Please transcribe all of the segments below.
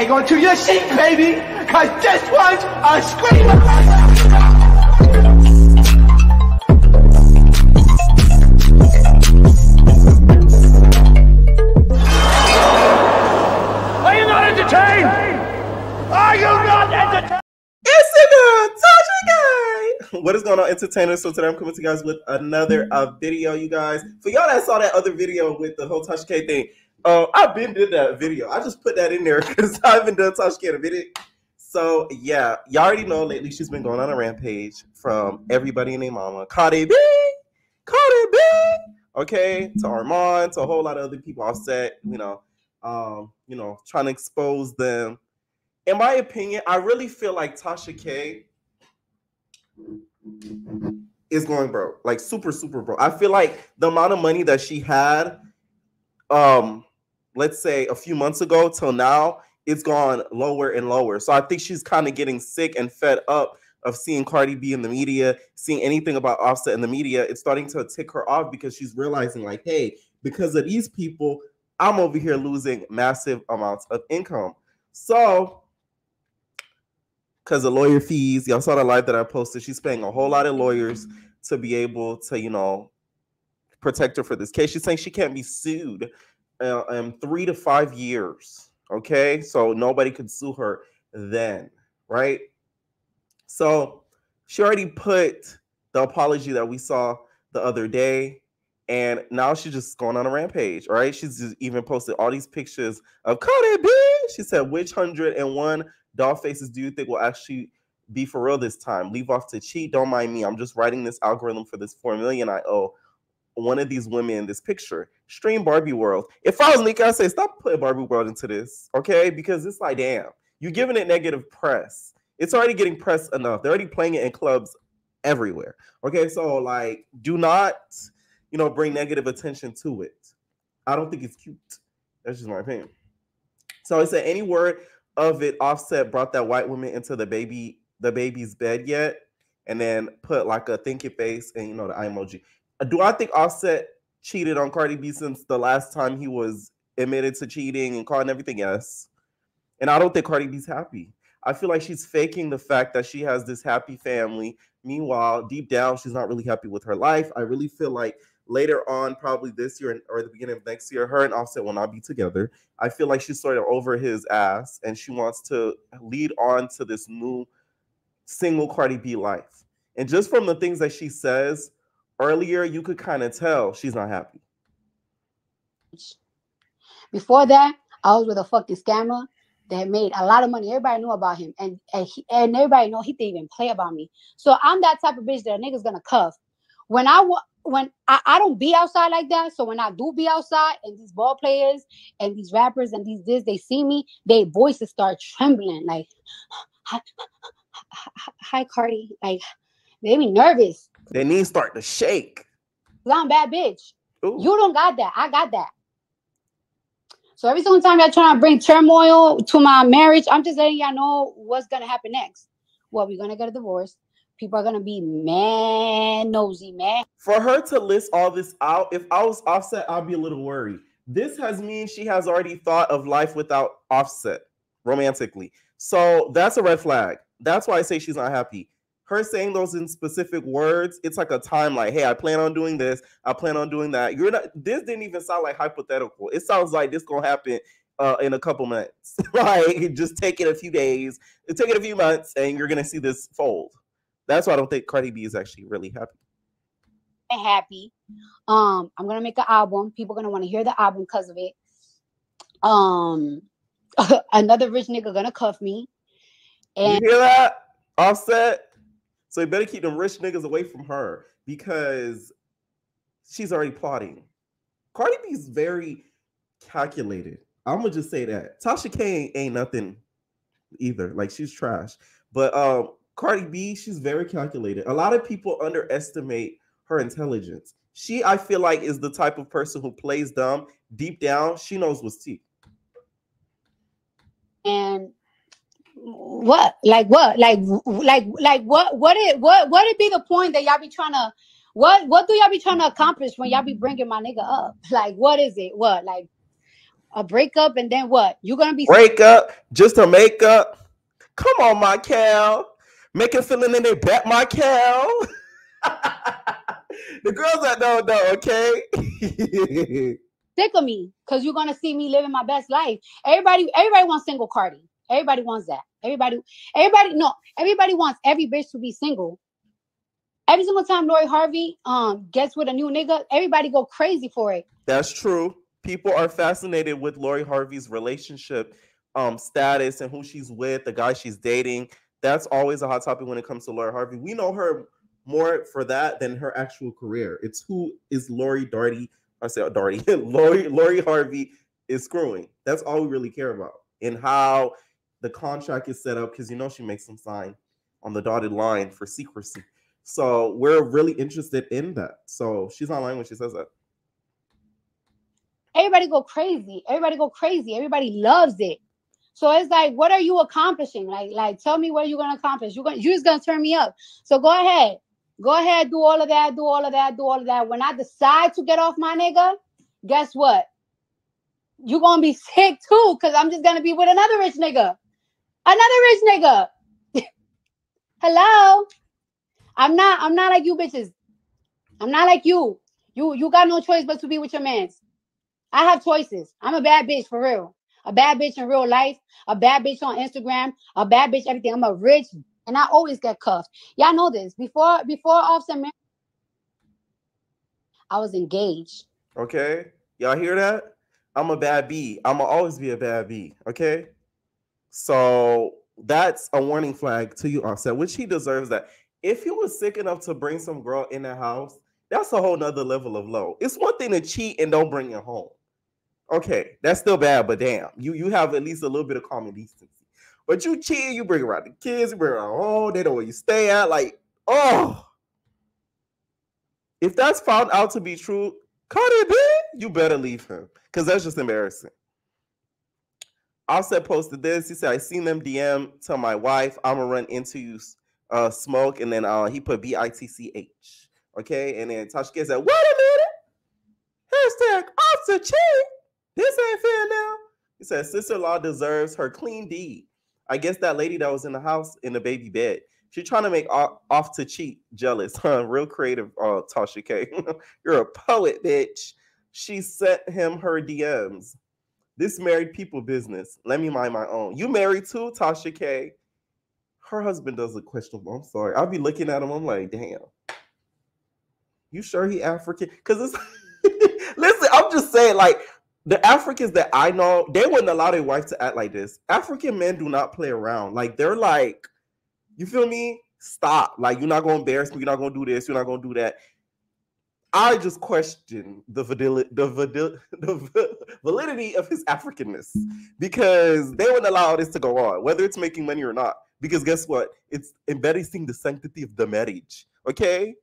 Hang on to your seat, baby, cause this one's a screamer. Are you not entertained? Are you not entertained? It's the girl, Tasha K. What is going on, entertainers? So today I'm coming to you guys with another video, you guys. For y'all that saw that other video with the whole Tasha K thing, I've been did that video. I just put that in there because I haven't done Tasha K in a minute. So yeah, y'all already know lately she's been going on a rampage from everybody and their mama. Cardi B, okay, to Armand, to a whole lot of other people offset, trying to expose them. In my opinion, I really feel like Tasha K is going broke, like super broke. I feel like the amount of money that she had, let's say a few months ago till now, it's gone lower and lower. So I think she's kind of getting sick and fed up of seeing Cardi B in the media, seeing anything about Offset in the media. It's starting to tick her off because she's realizing, like, hey, because of these people, I'm over here losing massive amounts of income. So because of lawyer fees, y'all saw the live that I posted, she's paying a whole lot of lawyers to be able to, protect her for this case. She's saying she can't be sued in 3 to 5 years. Okay, so nobody could sue her then, right? So she already put the apology that we saw the other day, and now she's just going on a rampage, right? She's just even posted all these pictures of Cardi B. She said, which 101 doll faces do you think will actually be for real this time? Leave off to cheat. Don't mind me. I'm just writing this algorithm for this $4 million I owe one of these women in this picture. Stream Barbie World. If I was Nika, I'd say stop putting Barbie World into this, okay? Because it's like, damn, you're giving it negative press. It's already getting press enough. They're already playing it in clubs everywhere. Okay, so like, do not, bring negative attention to it. I don't think it's cute. That's just my opinion. So it said, any word of it Offset brought that white woman into the baby's bed yet? And then put like a thinking face and the eye emoji. Do I think Offset cheated on Cardi B since the last time he was admitted to cheating and caught and everything? Yes. And I don't think Cardi B's happy. I feel like she's faking the fact that she has this happy family. Meanwhile, deep down, she's not really happy with her life. I really feel like later on, probably this year or the beginning of next year, her and Offset will not be together. I feel like she's sort of over his ass and she wants to lead on to this new single Cardi B life. And just from the things that she says earlier, you could kind of tell she's not happy. Before that, I was with a fucking scammer that made a lot of money. Everybody knew about him, and everybody know he didn't even play about me. So I'm that type of bitch that a nigga's gonna cuff. When I don't be outside like that. So when I do be outside, and these ball players and these rappers and they see me, their voices start trembling. Like, hi Cardi. Like, they be nervous. Their knees start to shake. I'm a bad bitch. Ooh. You don't got that. I got that. So every single time y'all trying to bring turmoil to my marriage, I'm just letting y'all know what's going to happen next. Well, we're going to get a divorce. People are going to be mad nosy, man. For her to list all this out, if I was Offset, I'd be a little worried. This means she has already thought of life without Offset romantically. So that's a red flag. That's why I say she's not happy. Her saying those in specific words, it's like a timeline. Hey, I plan on doing this. I plan on doing that. This didn't even sound like hypothetical. It sounds like this gonna happen in a couple months. Like, just take it a few days, take it a few months, and you're gonna see this fold. That's why I don't think Cardi B is actually really happy. Happy. I'm gonna make an album. People are gonna want to hear the album because of it. Another rich nigga gonna cuff me. And you hear that, Offset? So you better keep them rich niggas away from her because she's already plotting. Cardi B is very calculated. I'm gonna just say that. Tasha K ain't nothing either. Like, she's trash. But Cardi B, she's very calculated. A lot of people underestimate her intelligence. She, I feel like, is the type of person who plays dumb. Deep down, she knows what's tea. And what it be the point that y'all be trying to what do y'all be trying to accomplish when y'all be bringing my nigga up? Like, what is it? What, like, A breakup, and then what? You're gonna be break up just to make up. Come on, my Cal. Make it feeling in their back, my Cal. The girls that don't know, okay? sick of me because you're gonna see me living my best life. Everybody wants single Cardi. Everybody wants that. Everybody wants every bitch to be single. Every single time Lori Harvey gets with a new nigga, everybody go crazy for it. That's true. People are fascinated with Lori Harvey's relationship status and who she's with, the guy she's dating. That's always a hot topic when it comes to Lori Harvey. We know her more for that than her actual career. It's who is Lori Harvey is screwing. That's all we really care about. And how the contract is set up, because you know she makes them sign on the dotted line for secrecy. So we're really interested in that. So she's not lying when she says that. Everybody go crazy. Everybody go crazy. Everybody loves it. So it's like, what are you accomplishing? Like, tell me what you're gonna accomplish. You're just gonna turn me up. So go ahead, do all of that. When I decide to get off my nigga, guess what? You're gonna be sick too, because I'm just gonna be with another rich nigga. Hello. I'm not like you bitches. I'm not like you. You got no choice but to be with your mans. I have choices. I'm a bad bitch for real. A bad bitch in real life. A bad bitch on Instagram. A bad bitch everything. I'm a rich, and I always get cuffed. Y'all know this. Before Offset married, I was engaged. Okay, y'all hear that? I'm a bad B. I'ma always be a bad B. Okay, so that's a warning flag to you, Offset, which he deserves that. If he was sick enough to bring some girl in the house, that's a whole nother level of low. It's one thing to cheat and don't bring it home. Okay, that's still bad, but damn, you have at least a little bit of common decency. But you cheat, you bring around the kids, you bring around home, they know where you stay at. Like, oh, if that's found out to be true, Cardi B, you better leave him, because that's just embarrassing. Offset posted this. He said, I seen them DM to my wife, I'm gonna run into you, smoke, and then he put BITCH. Okay, and then Tasha K said, wait a minute, #Offset cheat. This ain't fair now. He said, sister-in-law deserves her clean deed. I guess that lady that was in the house in the baby bed, she trying to make off to cheat jealous. Huh? Real creative, Tasha K. You're a poet, bitch. She sent him her DMs. This married people business. Let me mind my own. You married too, Tasha K? Her husband does look questionable. I'm sorry. I'll be looking at him. I'm like, damn. You sure he African? Because it's listen, I'm just saying, like, the Africans that I know, they wouldn't allow their wife to act like this. African men do not play around. Like, they're like, you feel me? Stop. Like, you're not going to embarrass me. You're not going to do this. You're not going to do that. I just question the validity of his Africanness, because they wouldn't allow this to go on, whether it's making money or not. Because guess what? It's embarrassing the sanctity of the marriage. Okay?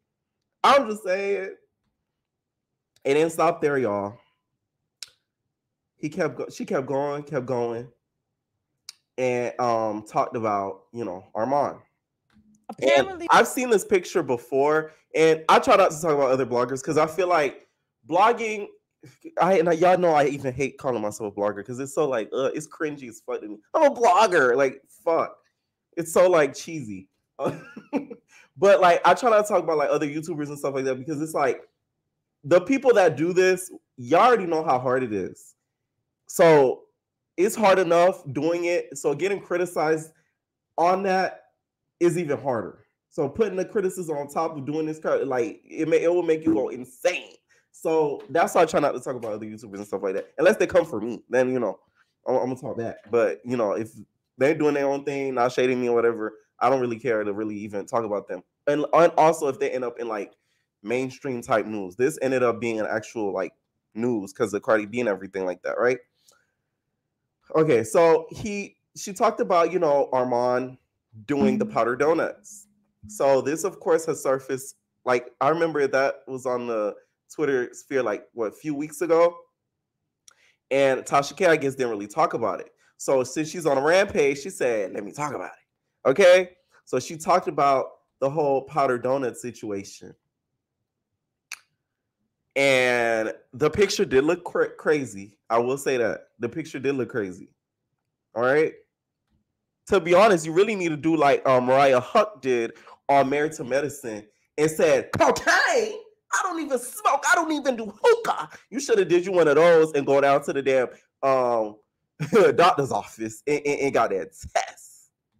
I'm just saying. It didn't stop there, y'all. She kept going, and talked about, Armand. Apparently, and I've seen this picture before, and I try not to talk about other bloggers because I feel like blogging. Y'all know I even hate calling myself a blogger because it's so like it's cringy as fuck to me. I'm a blogger, like fuck. It's so like cheesy. But like I try not to talk about like other YouTubers and stuff like that because it's like the people that do this, y'all already know how hard it is. So it's hard enough doing it. So getting criticized on that is even harder. So putting the criticism on top of doing this, like it will make you go insane. So that's why I try not to talk about other YouTubers and stuff like that. Unless they come for me, then I'm gonna talk back. But if they're doing their own thing, not shading me or whatever, I don't really care to really even talk about them. And also if they end up in like mainstream type news, this ended up being an actual like news because of Cardi B and everything like that, right? Okay, so she talked about Armand doing the powder donuts. So this of course has surfaced, like I remember that was on the Twitter sphere like a few weeks ago, and Tasha K I guess didn't really talk about it. So since she's on a Rampage, she said, let me talk about it. Okay, so she talked about the whole powder donut situation, and the picture did look crazy. I will say that. The picture did look crazy. All right. To be honest, you really need to do like Mariah Huck did on Married to Medicine and said, cocaine? I don't even smoke. I don't even do hookah. You should have did you one of those and go down to the damn doctor's office and got that test.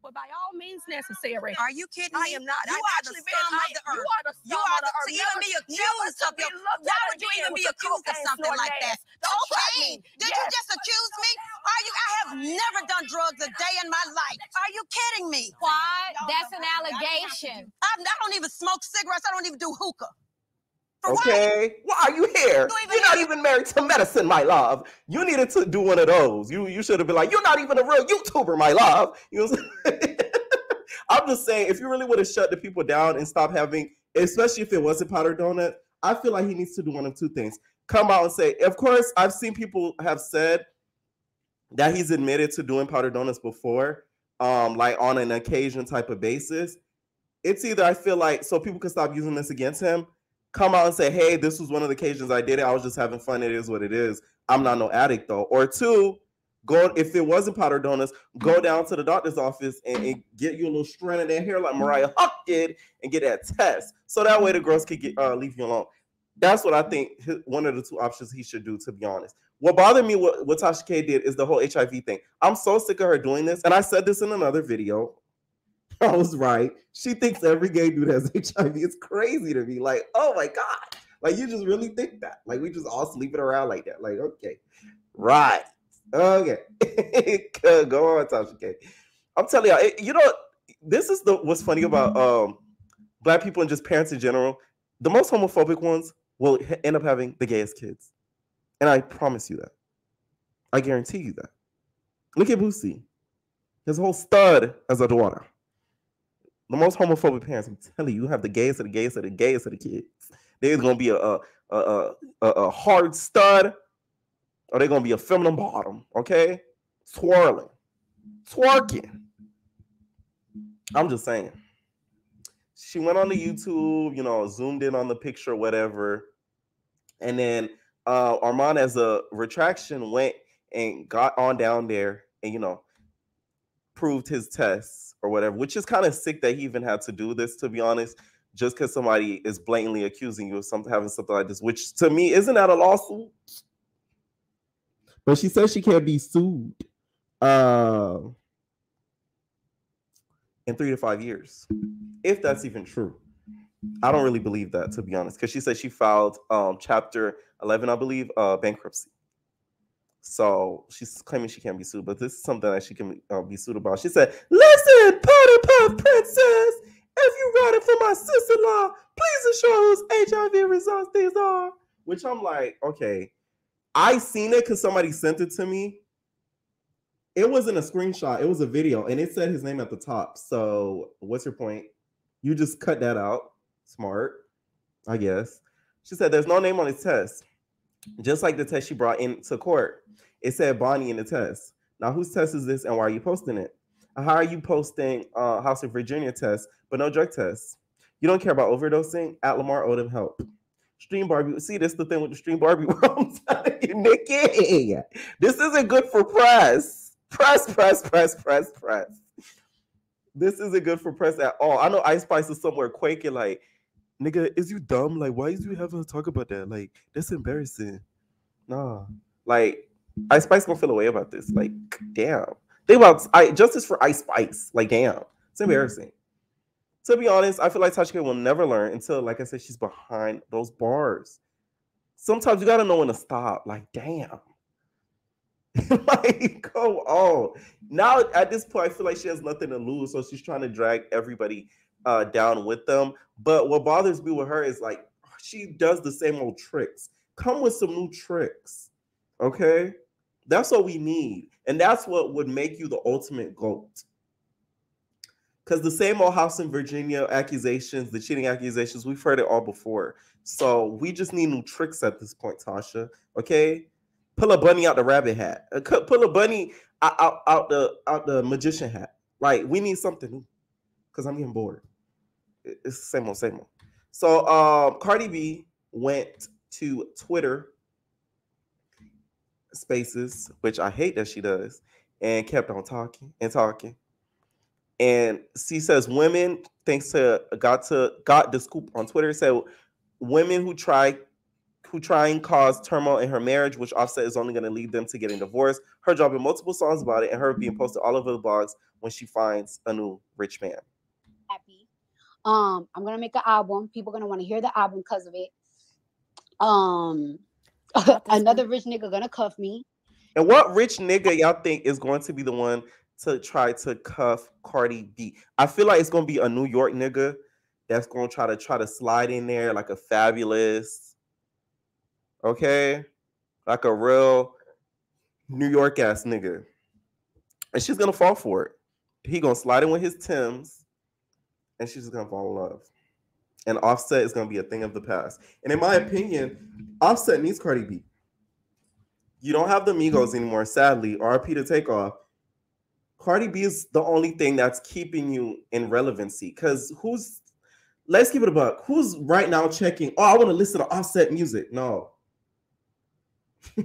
But by all means necessary. Are you kidding me? I am not. You are the scum of the earth. You are the scum of the earth. To even be accused of your... Why would you even be accused of something like that? Cocaine? Did you just accuse me? I have never done drugs a day in my life. Are you kidding me? Why? That's an allegation. I don't even smoke cigarettes. I don't even do hookah. Okay, why are you here? You're not even married to medicine, my love. You needed to do one of those. You should have been like, you're not even a real YouTuber, my love. You know, I'm just saying, if you really would have shut the people down and stop having, especially if it wasn't powder donut, I feel like he needs to do one of two things. Come out and say, of course, I've seen people have said that he's admitted to doing powder donuts before, like on an occasion type of basis. It's either, I feel like, so people can stop using this against him, come out and say, hey, this was one of the occasions I did it. I was just having fun. It is what it is. I'm not no addict, though. Or two, go, if it wasn't powder donuts, go down to the doctor's office and get you a little strand of that hair like Mariah Huck did and get that test. So that way the girls could get leave you alone. That's what I think one of the two options he should do, to be honest. What bothered me, what Tasha K did, is the whole HIV thing. I'm so sick of her doing this. And I said this in another video. I was right. She thinks every gay dude has HIV. It's crazy to me. Like, oh my God. Like, you just really think that. Like, we just all sleeping around like that. Like, okay. Right. Okay. Go on, Tasha K. I'm telling y'all, you know, this is what's funny about Black people and just parents in general. The most homophobic ones will end up having the gayest kids. And I promise you that. I guarantee you that. Look at Boosie. His whole stud as a daughter. The most homophobic parents, I'm telling you, you have the gayest of the gayest of the gayest of the kids. There's gonna be a hard stud, or they're gonna be a feminine bottom, okay? Twirling, twerking. I'm just saying. She went on the YouTube, you know, zoomed in on the picture, whatever, and then Armand, as a retraction, went and got on down there and, you know, proved his tests or whatever, which is kind of sick that he even had to do this, to be honest, just because somebody is blatantly accusing you of having something like this, which to me, isn't that a lawsuit? But she says she can't be sued in 3 to 5 years, if that's even true. I don't really believe that, to be honest, because she said she filed Chapter 11, I believe, bankruptcy. So she's claiming she can't be sued, but this is something that she can be sued about. She said, listen, Potty Puff Princess, if you're running for my sister-in-law, please ensure whose HIV results these are. Which I'm like, okay. I seen it because somebody sent it to me. It wasn't a screenshot. It was a video, and it said his name at the top. So what's your point? You just cut that out. Smart, I guess. She said there's no name on his test. Just like the test she brought into court. It said Bonnie in the test. Now, whose test is this and why are you posting it? How are you posting House of Virginia test, but no drug tests? You don't care about overdosing? At Lamar Odom help. Stream Barbie. See, this is the thing with the Stream Barbie world. I'm telling you, Nikki. This isn't good for press. Press. This isn't good for press at all. I know Ice Spice is somewhere quaking like, nigga, is you dumb? Like, why is you having to talk about that? Like, that's embarrassing. Nah. Like, Ice Spice gonna feel a way about this. Like, damn. Think about justice for Ice Spice. Like, damn. It's embarrassing. To be honest, I feel like Tasha K will never learn until, like I said, she's behind those bars. Sometimes you gotta know when to stop. Like, damn. Like, go on. Now, at this point, I feel like she has nothing to lose, so she's trying to drag everybody down with them. But what bothers me with her is, like, she does the same old tricks. Come with some new tricks, okay? That's what we need. And that's what would make you the ultimate GOAT. Because the same old House in Virginia accusations, the cheating accusations, we've heard it all before. So we just need new tricks at this point, Tasha, okay? Pull a bunny out the rabbit hat. Pull a bunny out the magician hat. Like, we need something new. Because I'm getting bored. It's the same old, same old. So Cardi B went to Twitter spaces, which I hate that she does, and kept on talking and talking. And she says women, thanks to got the scoop on Twitter, said women who try and cause turmoil in her marriage, which Offset is only going to lead them to getting divorced. Her dropping multiple songs about it, and her being posted all over the blogs when she finds a new rich man. Happy. I'm gonna make an album. People are gonna want to hear the album because of it. Another rich nigga gonna cuff me. And what rich nigga y'all think is going to be the one to try to cuff Cardi B? I feel like it's gonna be a New York nigga that's gonna try to slide in there like a Fabulous, okay, like a real New York ass nigga, and she's gonna fall for it. He gonna slide in with his Timbs, and she's just gonna fall in love. And Offset is gonna be a thing of the past. And in my opinion, Offset needs Cardi B. You don't have the Migos anymore, sadly. RP to Takeoff. Cardi B is the only thing that's keeping you in relevancy. Because let's keep it a buck. Who's right now checking, I want to listen to Offset music? No.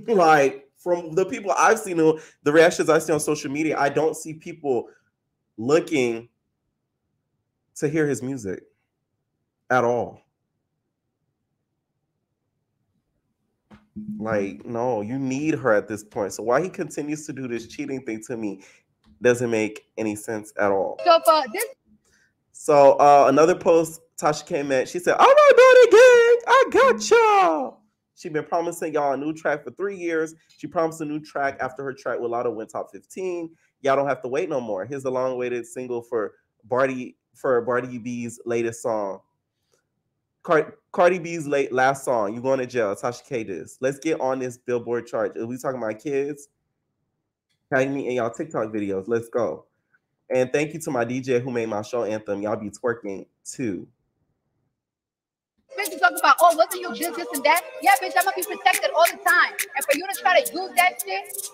Like, from the people I've seen, the reactions I see on social media, I don't see people looking to hear his music at all. Like, no, you need her at this point. So why he continues to do this cheating thing to me doesn't make any sense at all. So another post, Tasha K and she said, all right, buddy gang, I got y'all. She been promising y'all a new track for 3 years. She promised a new track after her track with Lotto went top 15. Y'all don't have to wait no more. Here's the long-awaited single for Cardi B's latest song. Cardi B's last song, You Going to Jail, Tasha K this. Let's get on this Billboard chart. Are we talking about kids? Tag me in y'all TikTok videos. Let's go. And thank you to my DJ who made my show anthem. Y'all be twerking too. Bitch, you talk about, wasn't you this and that? Yeah, bitch, I'm gonna be protected all the time. And for you to try to use that shit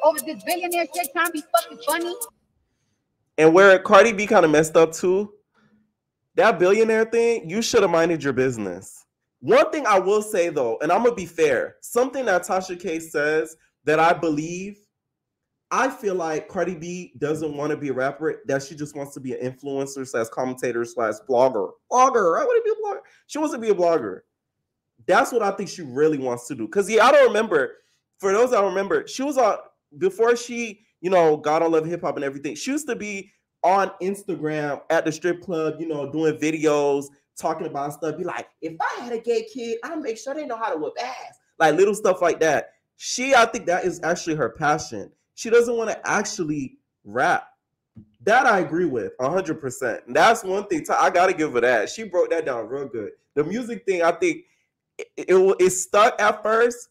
over this billionaire shit, trying to be fucking funny. And where Cardi B kind of messed up too, that billionaire thing, you should have minded your business. One thing I will say though, and I'm gonna be fair, something that Tasha K says that I believe, I feel like Cardi B doesn't want to be a rapper, that she just wants to be an influencer / commentator / blogger. I want to be a blogger. She wants to be a blogger. That's what I think she really wants to do. Because I don't remember, for those that remember, she was on, before she, got on Love Hip Hop and everything, she used to be on Instagram at the strip club, doing videos, talking about stuff. Be like, if I had a gay kid, I'd make sure they know how to whip ass. Like little stuff like that. I think that is actually her passion. She doesn't want to actually rap. That I agree with 100%. And that's one thing I got to give her that. She broke that down real good. The music thing, I think it stuck at first,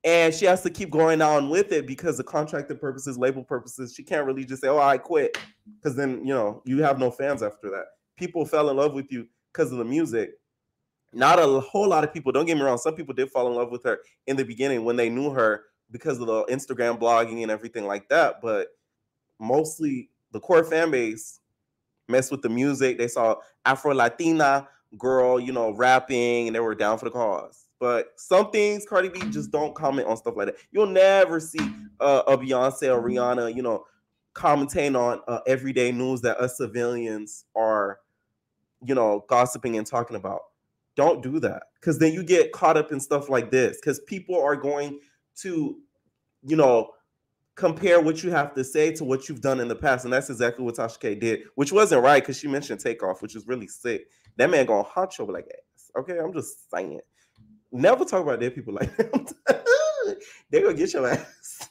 and she has to keep going on with it because of contracted purposes, label purposes. She can't really just say, I quit. Because then, you have no fans after that. People fell in love with you because of the music. Not a whole lot of people, don't get me wrong, some people did fall in love with her in the beginning when they knew her because of the Instagram blogging and everything like that. But mostly the core fan base messed with the music. They saw Afro-Latina girl, rapping, and they were down for the cause. But some things, Cardi B just don't comment on stuff like that. You'll never see a Beyonce or Rihanna, commenting on everyday news that us civilians are, gossiping and talking about. Don't do that, because then you get caught up in stuff like this, because people are going to, compare what you have to say to what you've done in the past. And that's exactly what Tasha K did, which wasn't right, because she mentioned Takeoff, which is really sick. That man gonna haunt you like ass. Okay, I'm just saying. Never talk about dead people like that. They're gonna get your ass.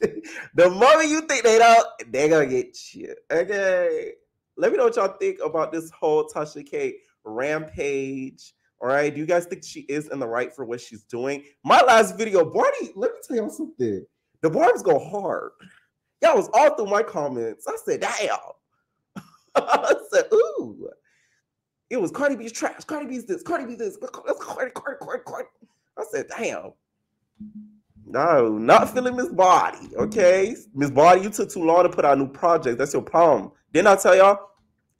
The moment you think they don't, they're gonna get you. Okay. Let me know what y'all think about this whole Tasha K rampage. All right. Do you guys think she is in the right for what she's doing? My last video, Barney, let me tell y'all something. The barbs go hard. Y'all was all through my comments. I said, damn. I said, ooh. It was Cardi B's trash. Cardi B's this. Cardi B's this. Cardi. I said, damn. No, not feeling Miss Body, okay? Miss Body, you took too long to put out a new project. That's your problem. Didn't I tell y'all?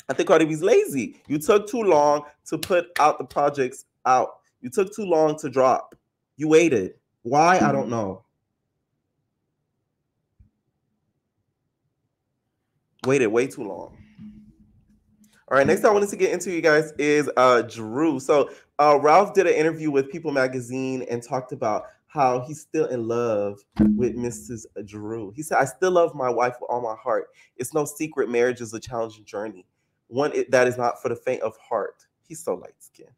I think Cardi B's lazy. You took too long to put out the projects out. You took too long to drop. You waited. Why? I don't know. waited way too long. All right, next I wanted to get into, you guys, is Drew. So Ralph did an interview with People Magazine and talked about how he's still in love with Mrs. Drew. He said, I still love my wife with all my heart. It's no secret marriage is a challenging journey. One that is not for the faint of heart. He's so light-skinned.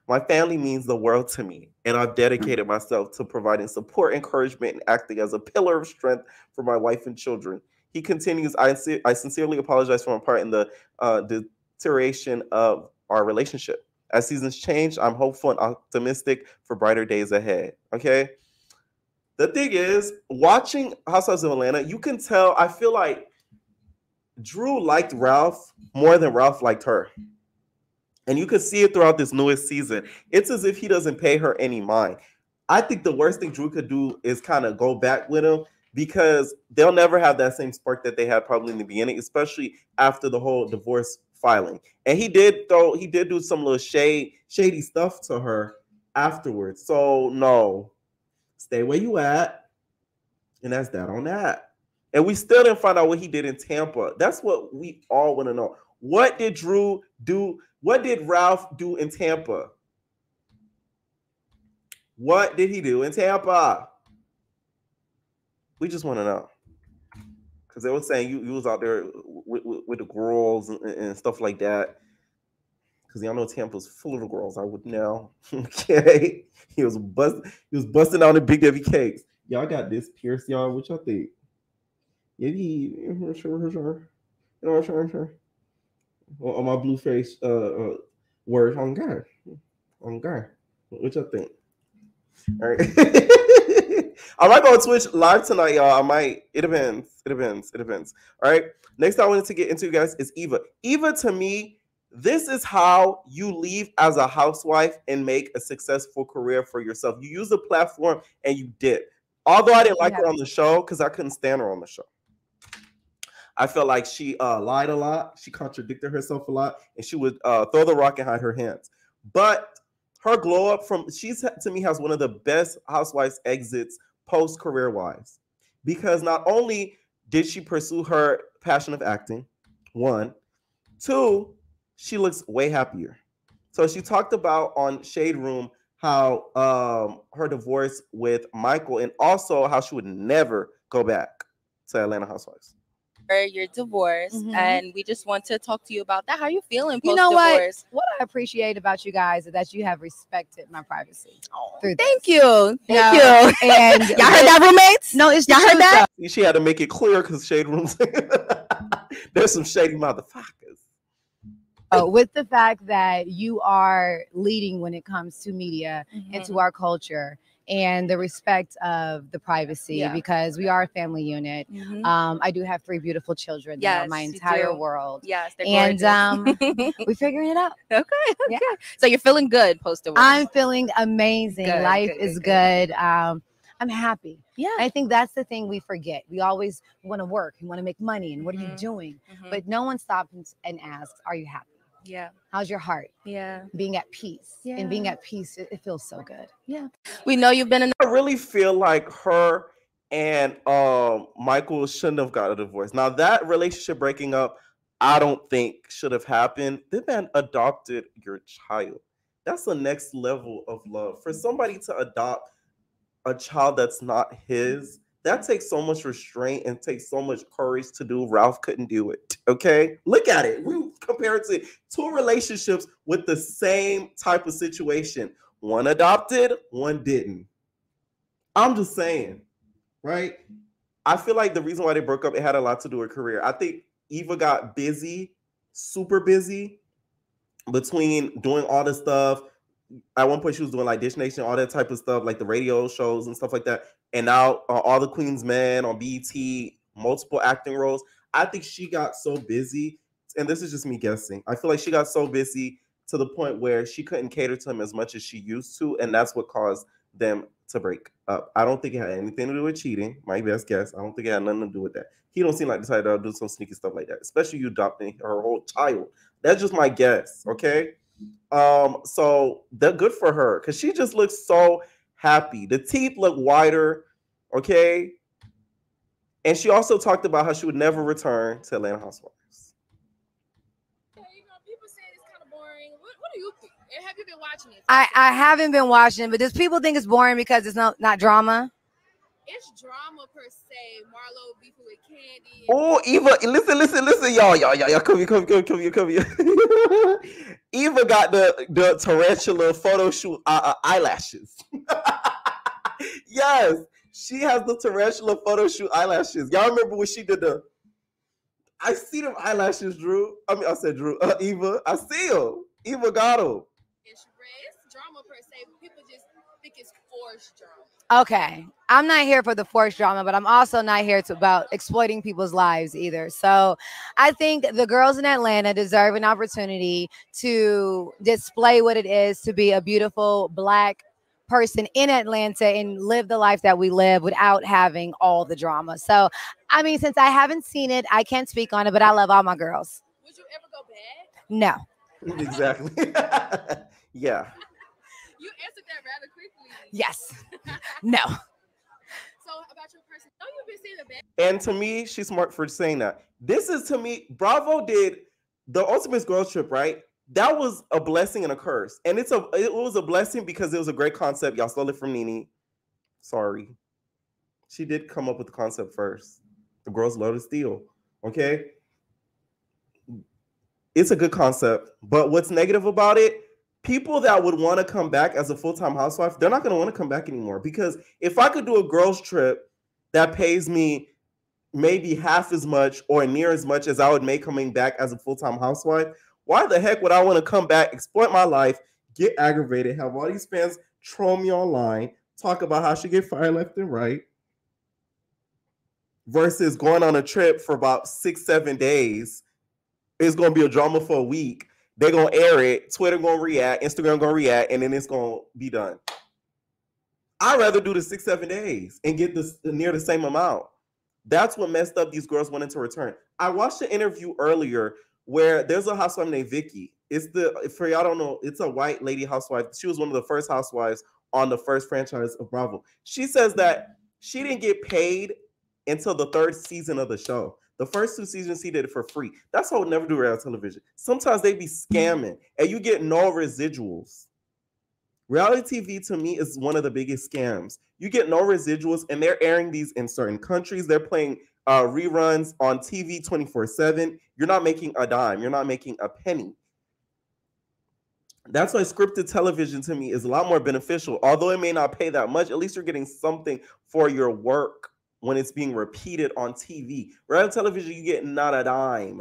My family means the world to me, and I've dedicated myself to providing support, encouragement, and acting as a pillar of strength for my wife and children. He continues, I sincerely apologize for my part in the deterioration of our relationship. As seasons change, I'm hopeful and optimistic for brighter days ahead. Okay? The thing is, watching Housewives of Atlanta, you can tell, I feel like Drew liked Ralph more than Ralph liked her. And you could see it throughout this newest season. It's as if he doesn't pay her any mind. I think the worst thing Drew could do is kind of go back with him, because they'll never have that same spark that they had probably in the beginning, especially after the whole divorce filing. And he did do some little shady stuff to her afterwards. So no, stay where you at. And that's that on that. And we still didn't find out what he did in Tampa. That's what we all want to know. What did Drew do? What did Ralph do in Tampa? What did he do in Tampa? We just want to know. Because they were saying you was out there with the girls and stuff like that. Because y'all know Tampa's full of the girls. I would know. Okay. He was busting out the Big Debbie cakes. Y'all got this pierced, y'all. What y'all think? Maybe sure. On my blue face word on God. On God. What y'all think? All right. I might go on Twitch live tonight, y'all. I might. It depends. All right. Next I wanted to get into, you guys, is Eva. Eva, to me, this is how you leave as a housewife and make a successful career for yourself. You use the platform and you did. Although I didn't like her on the show because I couldn't stand her on the show. I felt like she lied a lot. She contradicted herself a lot. And she would throw the rock and hide her hands. But her glow up she's, to me, has one of the best housewives exits post-career wise. Because not only did she pursue her passion of acting, one. Two, she looks way happier. So she talked about on Shade Room how her divorce with Michael, and also how she would never go back to Atlanta Housewives. You're divorced, and we just want to talk to you about that. How are you feeling You know post-divorce? what I appreciate about you guys is that you have respected my privacy. Thank you. And y'all heard that, roommates? No, it's y'all heard that? She had to make it clear because Shade Room, there's some shady motherfuckers. With the fact that you are leading when it comes to media and to our culture, and the respect of the privacy, because we are a family unit. I do have 3 beautiful children. Yes, my entire world. Yes, and we're figuring it out. Okay. Yeah. So you're feeling good post-divorce? I'm feeling amazing. Good, Life is good. I'm happy. Yeah. I think that's the thing we forget. We always want to work. We want to make money. And what are you doing? But no one stops and asks, are you happy? Yeah. How's your heart? Yeah. Being at peace. Yeah. And being at peace, it feels so good. Yeah. We know you've been in. I really feel like her and Michael shouldn't have got a divorce. Now, that relationship breaking up, I don't think should have happened. The man adopted your child. That's the next level of love. For somebody to adopt a child that's not his, that takes so much restraint and takes so much courage to do. Ralph couldn't do it. Okay? Look at it. We compared to 2 relationships with the same type of situation. One adopted, one didn't. I'm just saying, right? I feel like the reason why they broke up, it had a lot to do with career. I think Eva got busy, super busy, between doing all this stuff. At one point, she was doing like Dish Nation, all that type of stuff, like the radio shows and stuff like that. And now All the Queen's Men on BET, multiple acting roles. I think she got so busy, and this is just me guessing. I feel like she got so busy to the point where she couldn't cater to him as much as she used to, and that's what caused them to break up. I don't think it had anything to do with cheating. My best guess. I don't think it had nothing to do with that. He don't seem like the type to do some sneaky stuff like that, especially you adopting her whole child. That's just my guess, okay? So they're good for her because she just looks so happy. The teeth look whiter, okay? And she also talked about how she would never return to Atlanta Housewives. Yeah, people say it's kind of boring. What do you think? And have you been watching it? I haven't been watching, but does people think it's boring because it's not drama? It's drama per se. Marlo beefing with Candy. Oh, Eva, listen, y'all, come here. Eva got the tarantula photo shoot eyelashes. Yes, she has the tarantula photo shoot eyelashes. Y'all remember when she did the? I see them eyelashes, Drew. I said Drew. Eva, I see them. Eva got them. It's drama per se. People just think it's forced drama. Okay, I'm not here for the forced drama, but I'm also not here about exploiting people's lives either. So I think the girls in Atlanta deserve an opportunity to display what it is to be a beautiful Black person in Atlanta and live the life that we live without having all the drama. So, I mean, since I haven't seen it, I can't speak on it, but I love all my girls. Would you ever go bad? No. Exactly. Yeah. You answered that rather quickly. Yes. No. So about your person, you've been seeing the bad. And to me, she's smart for saying that. This is, to me, Bravo did the Ultimate Girls Trip, right? That was a blessing and a curse. And it was a blessing because it was a great concept. Y'all stole it from Nene. Sorry. She did come up with the concept first. The girls love to steal. Okay? It's a good concept. But what's negative about it? People that would want to come back as a full-time housewife, they're not going to want to come back anymore. Because if I could do a girls trip that pays me maybe half as much or near as much as I would make coming back as a full-time housewife, why the heck would I want to come back, exploit my life, get aggravated, have all these fans troll me online, talk about how she get fired left and right, versus going on a trip for about 6-7 days? It's going to be a drama for a week. They're going to air it. Twitter going to react. Instagram going to react. And then it's going to be done. I'd rather do the 6-7 days and get this near the same amount. That's what messed up these girls wanting to return. I watched an interview earlier where there's a housewife named Vicky. For y'all don't know, it's a white lady housewife. She was one of the first housewives on the first franchise of Bravo. She says that she didn't get paid until the 3rd season of the show. The first 2 seasons, he did it for free. That's how I would never do reality television. Sometimes they be scamming, and you get no residuals. Reality TV, to me, is one of the biggest scams. You get no residuals, and they're airing these in certain countries. They're playing reruns on TV 24/7. You're not making a dime. You're not making a penny. That's why scripted television, to me, is a lot more beneficial. Although it may not pay that much, at least you're getting something for your work when it's being repeated on TV. Reality television, you get not a dime.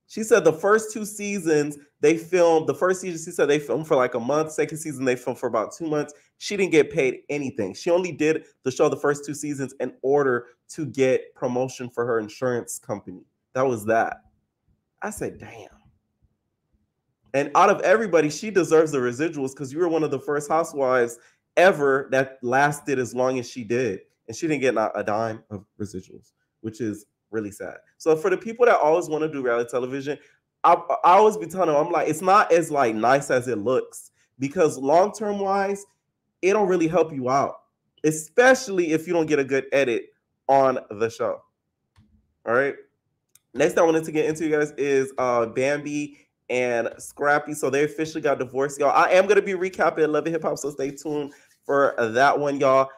She said the first 2 seasons they filmed. The first season, she said they filmed for like a month. Second season, they filmed for about 2 months. She didn't get paid anything. She only did the show the first 2 seasons in order to get promotion for her insurance company. That was that. I said, damn. And out of everybody, she deserves the residuals because you were one of the first housewives ever that lasted as long as she did. And she didn't get a dime of residuals, which is really sad. So for the people that always want to do reality television, I always be telling them, I'm like, it's not as like nice as it looks, because long-term wise, it don't really help you out, especially if you don't get a good edit on the show. All right. Next I wanted to get into, you guys, is Bambi and Scrappy. So they officially got divorced, y'all. I am going to be recapping Love and Hip Hop, so stay tuned for that one, y'all.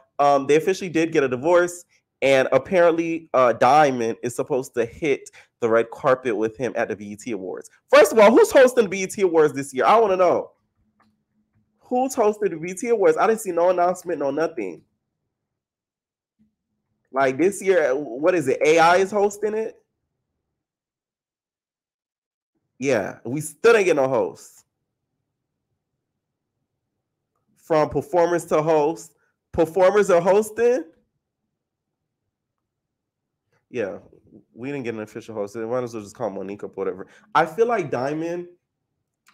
They officially did get a divorce, and apparently Diamond is supposed to hit the red carpet with him at the BET Awards. First of all, who's hosting the BET Awards this year? I want to know. Who's hosting the BET Awards? I didn't see no announcement, no nothing. Like this year, what is it? AI is hosting it? Yeah, we still didn't get no host. From performers to host. Performers are hosting? Yeah, we didn't get an official host. Might as well just call Monique up, whatever. I feel like Diamond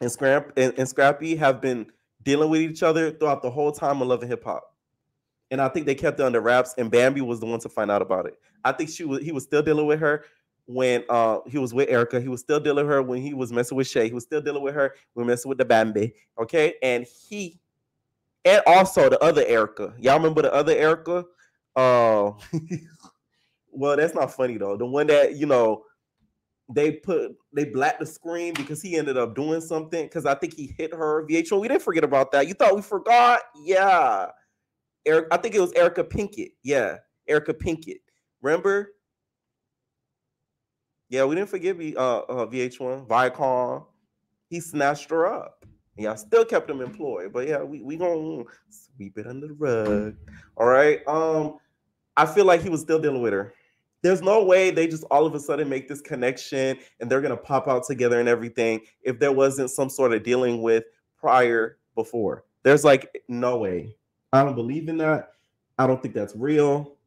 and Scrappy have been dealing with each other throughout the whole time of Love and Hip Hop. And I think they kept it under wraps, and Bambi was the one to find out about it. I think he was still dealing with her when he was with Erica. He was still dealing with her when he was messing with Shay. He was still dealing with her when messing with the Bambi. Okay? And also the other Erica. Y'all remember the other Erica? Well, that's not funny though. The one that, you know, they blacked the screen because he ended up doing something because I think he hit her. VH1, we didn't forget about that. You thought we forgot? Yeah. I think it was Erica Pinkett. Yeah, Erica Pinkett. Remember? Yeah, we didn't forget VH1. Viacom. He snatched her up. Yeah, I still kept him employed. But yeah, we gonna sweep it under the rug. All right. I feel like he was still dealing with her. There's no way they just all of a sudden make this connection and they're gonna pop out together and everything if there wasn't some sort of dealing with prior before. There's like no way. I don't believe in that. I don't think that's real.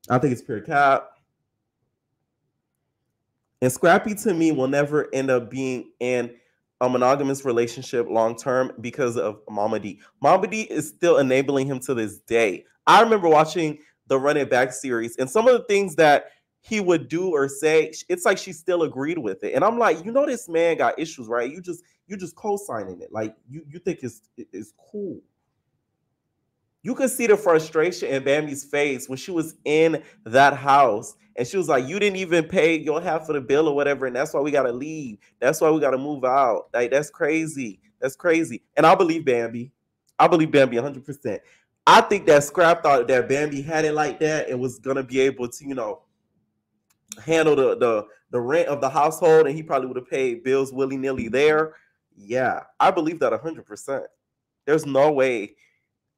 I think it's pure cap. And Scrappy to me will never end up being in a monogamous relationship long term because of Mama D. Mama D is still enabling him to this day. I remember watching the Run It Back series and some of the things that he would do or say, it's like she still agreed with it. And I'm like, you know, this man got issues, right? You just co-signing it. Like you think it's cool. You could see the frustration in Bambi's face when she was in that house and she was like, you didn't even pay your half of the bill or whatever. And that's why we got to leave. That's why we got to move out. Like, that's crazy. That's crazy. And I believe Bambi. I believe Bambi 100%. I think that Scrap thought that Bambi had it like that and was going to be able to, you know, handle the rent of the household, and he probably would have paid bills willy-nilly there. Yeah, I believe that 100%. There's no way.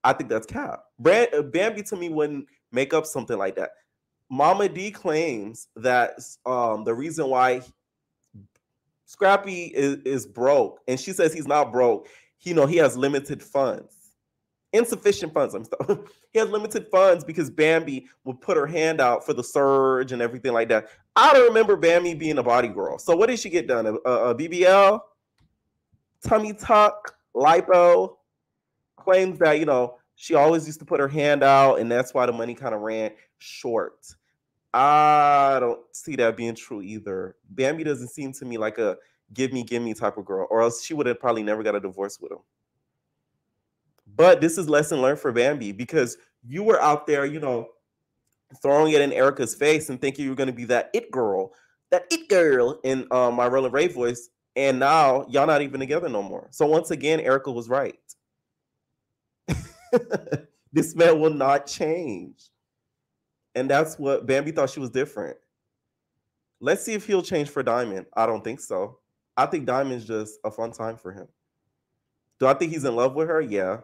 I think that's cap. Bambi to me wouldn't make up something like that. Mama D claims that the reason why Scrappy is broke, and she says he's not broke. He has limited funds. Insufficient funds. He has limited funds because Bambi would put her hand out for the surge and everything like that. I don't remember Bambi being a body girl. So what did she get done? A BBL, tummy tuck, lipo. Claims that she always used to put her hand out, and that's why the money kind of ran short. I don't see that being true either. Bambi doesn't seem to me like a give me type of girl, or else she would have probably never got a divorce with him. But this is lesson learned for Bambi, because you were out there, throwing it in Erica's face and thinking you were going to be that it girl in my Roller Ray voice, and now y'all not even together no more. So once again, Erica was right. This man will not change. And that's what Bambi thought she was different. Let's see if he'll change for Diamond. I don't think so. I think Diamond's just a fun time for him. Do I think he's in love with her? Yeah.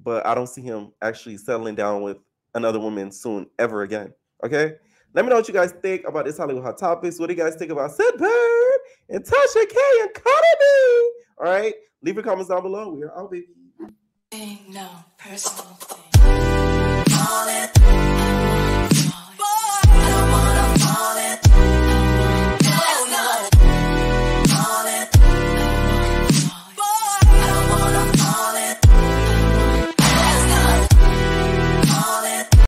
But I don't see him actually settling down with another woman soon, ever again. Okay? Let me know what you guys think about this Hollywood Hot Topics. What do you guys think about Sid Bird and Tasha K and Cardi B? All right? Leave your comments down below. We are out, baby. Ain't no personal.